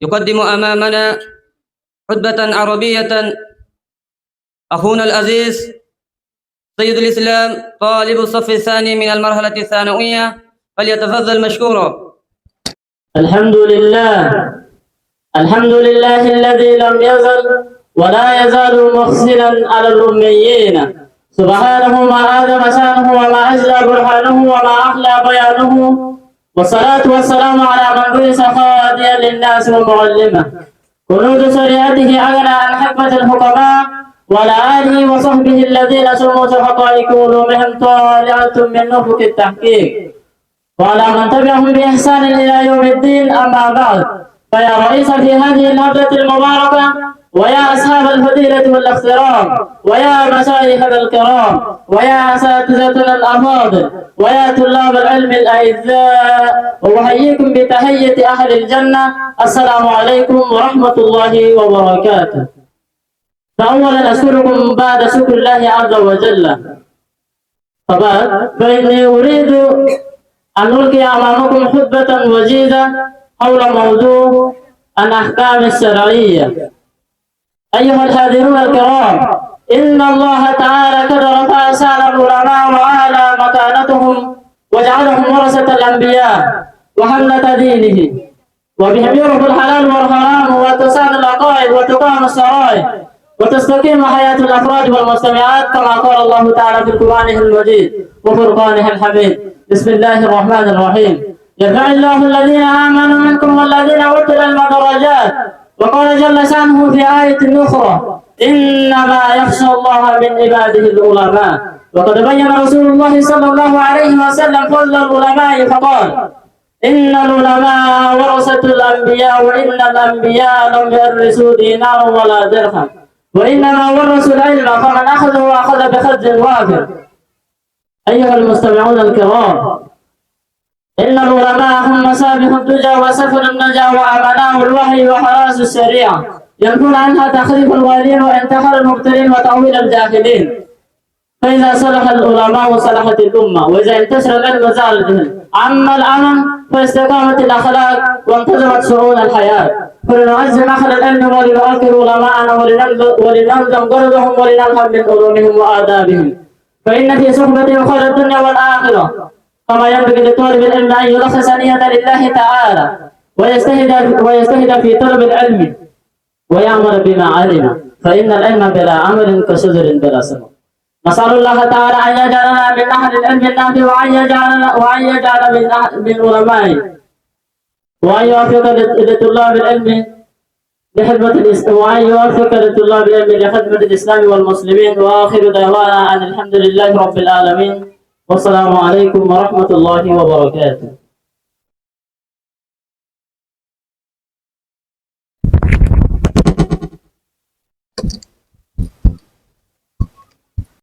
يقدم أمامنا خطبة عربية أخونا العزيز سيد الإسلام طالب الصف الثاني من المرحلة الثانوية، فليتفضل مشكورا. الحمد لله الذي لم يزل ولا يزال محسنا على الأميين، سبحانه ما آدم شانه وما أجلى برهانه وما أحلى بيانه، والصلاة والسلام على من بعث هاديا للناس ومعلمه، كنوز شريعته أغنى عن حكمة الحكماء، وعلى آله وصحبه الذين شموس حقائق علومهم طالعة من نفق التحقيق، وعلى من تبعهم بإحسان إلى يوم الدين. أما بعد، فيا رئيس في هذه النبضة المباركة، ويا أصحاب الفضيلة والاحترام، ويا مشايخنا الكرام، ويا أساتذتنا الأفاضل، ويا طلاب العلم الأعزاء، وأحييكم بتحية أهل الجنة. السلام عليكم ورحمة الله وبركاته. فأولا أشكركم بعد شكر الله عز وجل، فإني أريد أن ألقي أمامكم خطبة وجيزة حول موضوع الأحكام الشرعية. أيها الحاضرون الكرام، إن الله تعالى قد رفع شأن العلماء وأعلى مكانتهم وجعلهم ورثة الأنبياء وحملة دينه، وبهم يعرف الحلال والحرام وتساد العقائد وتقام الشرائع وتستقيم حياة الأفراد والمجتمعات، كما قال الله تعالى في القرآن المجيد وفرقانه الحميد. بسم الله الرحمن الرحيم. يرفع الله الذين آمنوا منكم والذين أوتوا العلم درجات، وقال جل شأنه في آية أخرى: إنما يخشى الله من عباده العلماء. وقد بين رسول الله صلى الله عليه وسلم فضل العلماء فقال: إن العلماء ورثة الأنبياء، وإن الأنبياء لم يورثوا دينارا ولا درهم، وإنما ورثوا العلم، فمن أخذه أخذ بحظ وافر. أيها المستمعون الكرام، إن العلماء هم مصابيح الدجى وسفن النجا وأمناء الوحي وحراس الشريعة، ينفون عنها تخريف الوالين وانتحار المبتلين وتأويل الجاهلين. فإذا صلح العلماء صلحت الأمة، وإذا انتشر العلم زال الجهل، عم الأمن فاستقامت الأخلاق وانتظمت شؤون الحياة. فلنعزم أهل العلم ولنؤكد علماءنا ولنلزم قربهم ولنلهم من علومهم وآدابهم، فإن في صحبتهم خير الدنيا والآخرة. كما ينبغي لطالب العلم أن يلخص نية لله تعالى ويجتهد في طلب العلم ويعمل بما علم، فإن العلم بلا عمل كشجر بلا ثمر. نسأل الله تعالى أن يجعلنا من أهل العلم النافع، وأن يجعل من علمائه، وأن يوفق لطلاب العلم لخدمة الإسلام والمسلمين. وآخر دعوانا أن الحمد لله رب العالمين، والسلام عليكم ورحمة الله وبركاته.